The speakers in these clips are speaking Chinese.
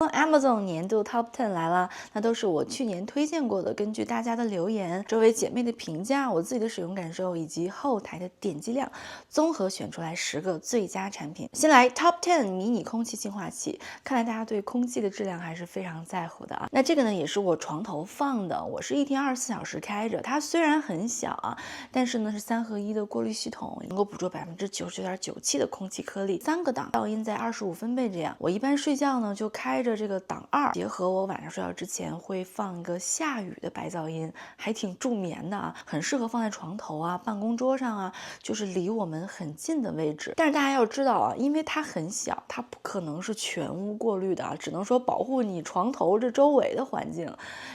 Amazon 年度 Top 10来了，那都是我去年推荐过的，根据大家的留言、周围姐妹的评价、我自己的使用感受以及后台的点击量，综合选出来10个最佳产品。先来 Top 10迷你空气净化器，看来大家对空气的质量还是非常在乎的啊。那这个呢，也是我床头放的，我是一天24小时开着，它虽然很小啊，但是呢是3合1的过滤系统，能够捕捉99.97%的空气颗粒，3个档，噪音在25分贝这样。我一般睡觉呢就开着这个档2，结合我晚上睡觉之前会放一个下雨的白噪音，还挺助眠的啊，很适合放在床头啊、办公桌上啊，就是离我们很近的位置。但是大家要知道啊，因为它很小，它不可能是全屋过滤的啊，只能说保护你床头这周围的环境。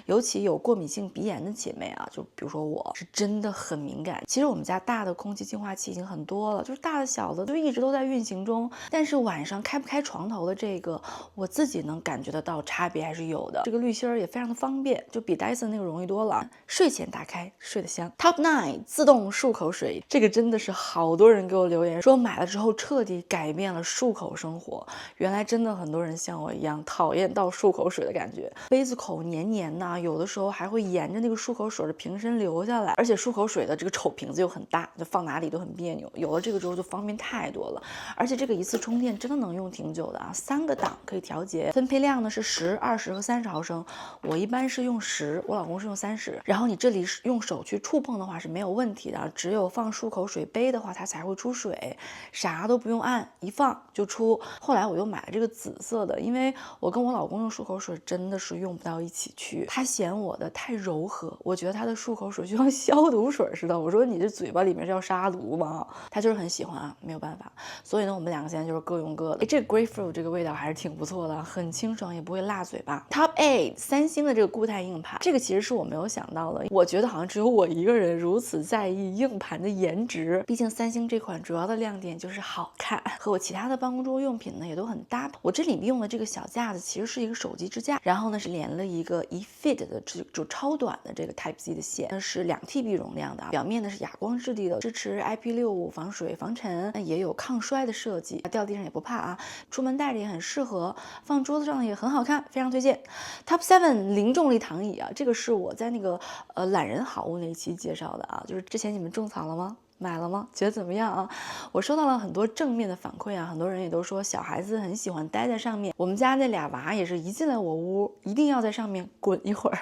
尤其有过敏性鼻炎的姐妹啊，就比如说我是真的很敏感。其实我们家大的空气净化器已经很多了，就是大的小的就一直都在运行中，但是晚上开不开床头的这个，我自己能感觉得到差别还是有的。这个滤芯儿也非常的方便，就比 Dyson 那个容易多了。睡前打开，睡得香。Top 9自动漱口水，这个真的是好多人给我留言说买了之后彻底改变了漱口生活。原来真的很多人像我一样讨厌倒漱口水的感觉，杯子口黏黏的，有的时候还会沿着那个漱口水的瓶身流下来，而且漱口水的这个丑瓶子又很大，就放哪里都很别扭。有了这个之后就方便太多了，而且这个一次充电真的能用挺久的啊，3个档可以调节，分配量呢是10、20和30毫升。我一般是用10，我老公是用30。然后你这里用手去触碰的话是没有问题的，只有放漱口水杯的话它才会出水，啥都不用按，一放就出。后来我又买了这个紫色的，因为我跟我老公用漱口水真的是用不到一起去，他嫌我的太柔和，我觉得他的漱口水就像消毒水似的。我说你这嘴巴里面是要杀毒吗？他就是很喜欢啊，没有办法。所以呢，我们两个现在就是各用各的。这个 grapefruit 这个味道还是挺不错的，很清爽，也不会辣嘴巴。Top 8三星的这个固态硬盘，这个其实是我没有想到的，我觉得好像只有我一个人如此在意硬盘的颜值。毕竟三星这款主要的亮点就是好看，和我其他的办公桌用品呢也都很搭。我这里用的这个小架子其实是一个手机支架，然后呢是连了一个1fit 的就超短的这个 Type C 的线，那是2TB 容量的，表面呢是哑光质地的，支持 IP65防水防尘，也有抗摔的设计，掉地上也不怕啊。出门带着也很适合，放桌子上也很好看，非常推荐。Top 7零重力躺椅啊，这个是我在那个懒人好物那一期介绍的啊，就是之前你们种草了吗？买了吗？觉得怎么样啊？我收到了很多正面的反馈啊，很多人也都说小孩子很喜欢待在上面。我们家那俩娃也是一进来我屋一定要在上面滚一会儿，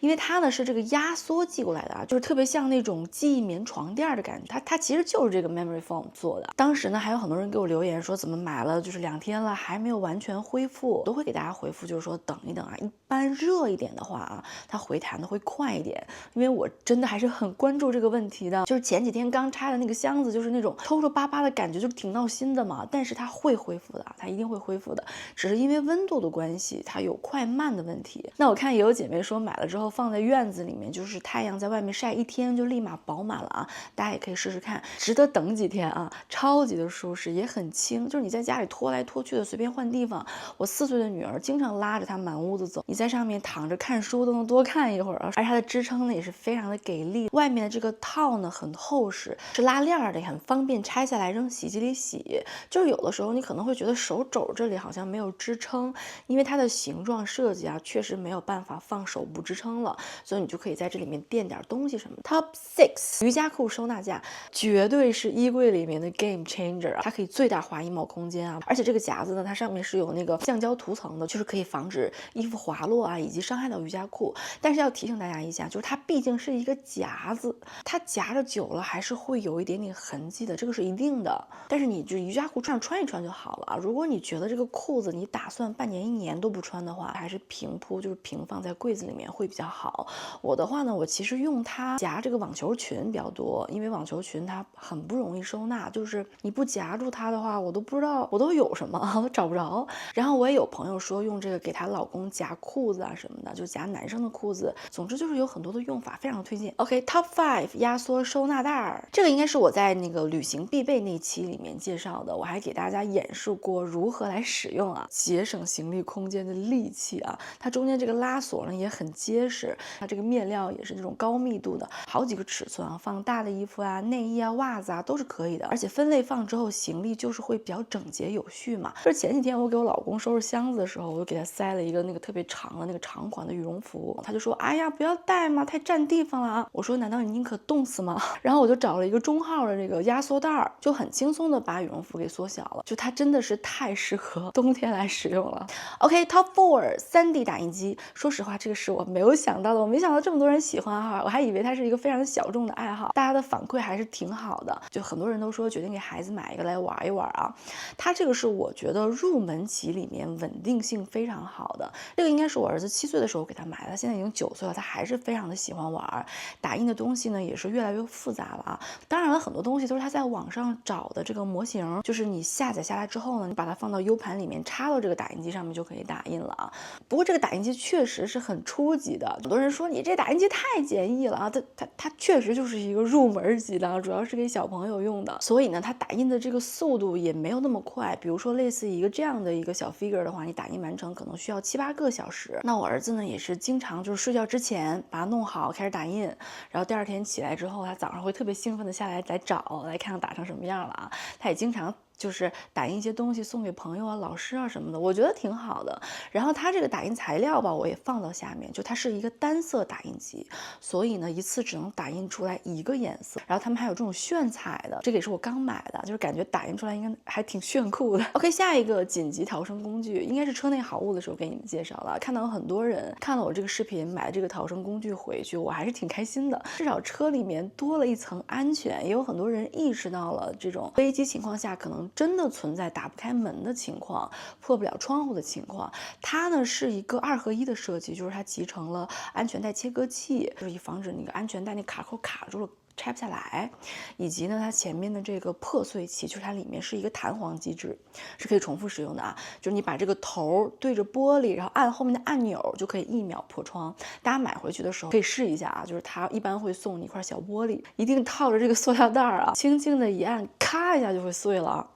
因为它呢是这个压缩寄过来的啊，就是特别像那种记忆棉床垫的感觉。它其实就是这个 memory foam 做的。当时呢还有很多人给我留言说怎么买了就是2天了还没有完全恢复，我都会给大家回复，就是说等一等啊，一般热一点的话啊，它回弹的会快一点。因为我真的还是很关注这个问题的，就是前几天刚拆的那个箱子，就是那种抽抽巴巴的感觉，就是挺闹心的嘛。但是它会恢复的，它一定会恢复的，只是因为温度的关系，它有快慢的问题。那我看也有姐妹说买了之后放在院子里面，就是太阳在外面晒1天就立马饱满了啊。大家也可以试试看，值得等几天啊，超级的舒适，也很轻，就是你在家里拖来拖去的，随便换地方。我4岁的女儿经常拉着她满屋子走，你在上面躺着看书都能多看一会儿啊。而它的支撑呢也是非常的给力，外面的这个套呢很厚实，是拉链的，也很方便拆下来扔洗衣机里洗。就是有的时候你可能会觉得手肘这里好像没有支撑，因为它的形状设计啊，确实没有办法放手部支撑了，所以你就可以在这里面垫点东西什么的。Top 6瑜伽裤收纳架，绝对是衣柜里面的 game changer 啊，它可以最大化衣帽空间啊，而且这个夹子呢，它上面是有那个橡胶涂层的，就是可以防止衣服滑落啊，以及伤害到瑜伽裤。但是要提醒大家一下，就是它毕竟是一个夹子，它夹着久了还是会有一点点痕迹的，这个是一定的。但是你就瑜伽裤穿一穿就好了啊。如果你觉得这个裤子你打算半年1年都不穿的话，还是平铺，就是平放在柜子里面会比较好。我的话呢，我其实用它夹这个网球裙比较多，因为网球裙它很不容易收纳，就是你不夹住它的话，我都不知道我都有什么，我找不着。然后我也有朋友说用这个给她老公夹裤子啊什么的，就夹男生的裤子，总之就是有很多的用法，非常推荐。OK，Top 5压缩收纳袋，这个应该是我在那个旅行必备那期里面介绍的，我还给大家演示过如何来使用啊，节省行李空间的利器啊。它中间这个拉锁呢也很结实，它这个面料也是这种高密度的，好几个尺寸啊，放大的衣服啊、内衣啊、袜子啊都是可以的。而且分类放之后，行李就是会比较整洁有序嘛。就是前几天我给我老公收拾箱子的时候，我就给他塞了一个那个特别长的那个长款的羽绒服，他就说：“哎呀，不要带嘛，太占地方了啊。”我说：“难道你宁可冻死吗？”然后我就找了一个中号的这个压缩袋儿，就很轻松的把羽绒服给缩小了。就它真的是太适合冬天来使用了。OK，Top Four，3D 打印机。说实话，这个是我没有想到的，我没想到这么多人喜欢哈，我还以为它是一个非常小众的爱好，大家的反馈还是挺好的。就很多人都说决定给孩子买一个来玩一玩啊。它这个是我觉得入门级里面稳定性非常好的。这个应该是我儿子7岁的时候给他买的，他现在已经9岁了，他还是非常的喜欢玩。打印的东西呢也是越来越复杂了啊。当然了，很多东西都是他在网上找的这个模型，就是你下载下来之后呢，你把它放到 U 盘里面，插到这个打印机上面就可以打印了啊。不过这个打印机确实是很初级的，很多人说你这打印机太简易了啊，它确实就是一个入门级的，主要是给小朋友用的，所以呢，它打印的这个速度也没有那么快。比如说类似一个这样的一个小 figure 的话，你打印完成可能需要7、8个小时。那我儿子呢也是经常就是睡觉之前把它弄好，开始打印，然后第2天起来之后，他早上会特别兴奋的下来找，来看看打成什么样了啊。他也经常就是打印一些东西送给朋友啊、老师啊什么的，我觉得挺好的。然后它这个打印材料吧，我也放到下面，就它是一个单色打印机，所以呢一次只能打印出来1个颜色。然后他们还有这种炫彩的，这个也是我刚买的，就是感觉打印出来应该还挺炫酷的。OK， 下一个紧急逃生工具，应该是车内好物的时候给你们介绍了，看到很多人看了我这个视频买这个逃生工具回去，我还是挺开心的，至少车里面多了一层安全。也有很多人意识到了这种危机情况下可能真的存在打不开门的情况，破不了窗户的情况。它呢是一个2合1的设计，就是它集成了安全带切割器，就是以防止那个安全带那卡扣卡住了拆不下来，以及呢它前面的这个破碎器，就是它里面是一个弹簧机制，是可以重复使用的啊。就是你把这个头对着玻璃，然后按后面的按钮，就可以1秒破窗。大家买回去的时候可以试一下啊，就是它一般会送你一块小玻璃，一定套着这个塑料袋啊，轻轻的一按，咔一下就会碎了。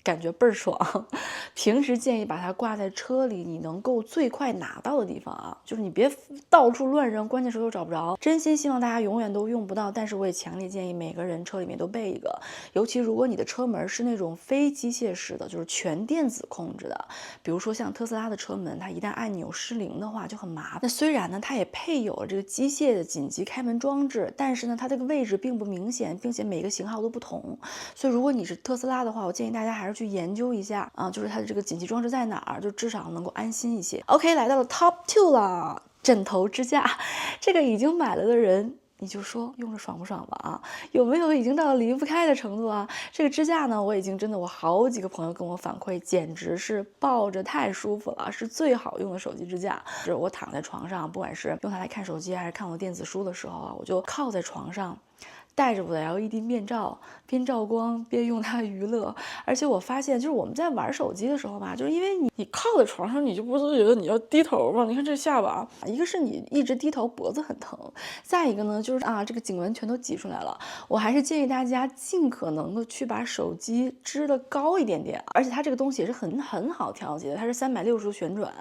感觉倍儿爽。平时建议把它挂在车里你能够最快拿到的地方啊，就是你别到处乱扔，关键时候又找不着。真心希望大家永远都用不到，但是我也强烈建议每个人车里面都备一个，尤其如果你的车门是那种非机械式的，就是全电子控制的，比如说像特斯拉的车门，它一旦按钮失灵的话就很麻烦。那虽然呢它也配有了这个机械的紧急开门装置，但是呢它这个位置并不明显，并且每个型号都不同，所以如果你是特斯拉的话，我建议大家还是去研究一下啊，就是它的这个紧急装置在哪儿，就至少能够安心一些。OK， 来到了 Top 2了，枕头支架，这个已经买了的人。你就说用着爽不爽吧啊？有没有已经到了离不开的程度啊？这个支架呢，我已经真的，我好几个朋友跟我反馈，简直是抱着太舒服了，是最好用的手机支架。是我躺在床上，不管是用它来看手机还是看我电子书的时候啊，我就靠在床上。戴着我的 LED 面罩，边照光边用它娱乐。而且我发现，就是我们在玩手机的时候吧，就是因为你靠在床上，你就不自觉得你要低头嘛。你看这下巴，一个是你一直低头脖子很疼，再一个呢就是这个颈纹全都挤出来了。我还是建议大家尽可能的去把手机支得高一点点，而且它这个东西也是很好调节的，它是360度旋转，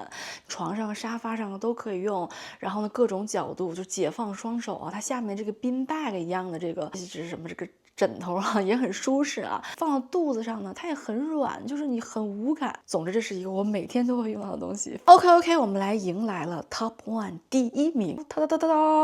床上、沙发上都可以用。然后呢，各种角度就解放双手啊，它下面这个 bean bag 一样的这个是什么这个枕头啊也很舒适啊，放到肚子上呢它也很软，就是你很无感。总之这是一个我每天都会用到的东西。OK， 我们来迎来了 Top 1第1名，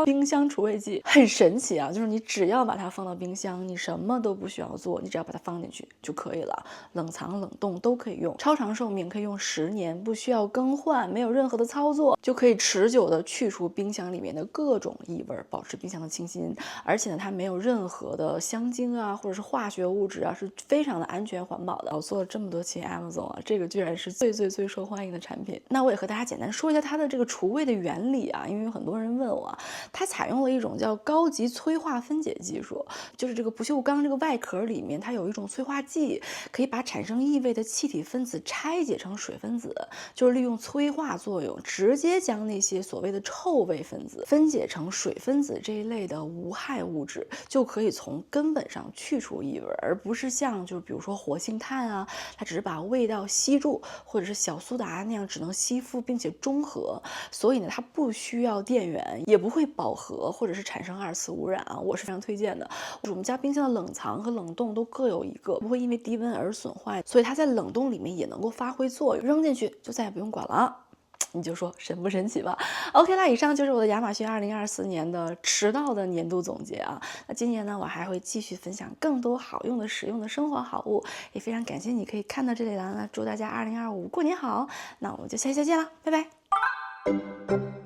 冰箱除味剂。很神奇啊，就是你只要把它放到冰箱，你什么都不需要做，你只要把它放进去就可以了，冷藏冷冻都可以用，超长寿命，可以用10年，不需要更换，没有任何的操作就可以持久的去除冰箱里面的各种异味，保持冰箱的清新。而且呢它没有任何的香精啊或者是化学物质啊，是非常的安全环保的。我做了这么多期 Amazon 啊，这个居然是最受欢迎的产品。那我也和大家简单说一下它的这个除味的原理啊，因为有很多人问我，它采用了一种叫高级催化分解技术，就是这个不锈钢这个外壳里面它有一种催化剂，可以把产生异味的气体分子拆解成水分子，就是利用催化作用直接将那些所谓的臭味分子分解成水分子这一类的无害物质，就可以从根本上去除异味，而不是像就是比如说活性炭啊，它只是把味道吸住，或者是小苏打那样只能吸附并且中和，所以呢，它不需要电源，也不会饱和或者是产生二次污染啊，我是非常推荐的。我们家冰箱的冷藏和冷冻都各有一个，不会因为低温而损坏，所以它在冷冻里面也能够发挥作用，扔进去就再也不用管了。你就说神不神奇吧？OK 啦，以上就是我的亚马逊2024年的迟到的年度总结啊。那今年呢，我还会继续分享更多好用的、实用的生活好物，也非常感谢你可以看到这里来了。祝大家2025过年好，那我们就下期再见啦，拜拜。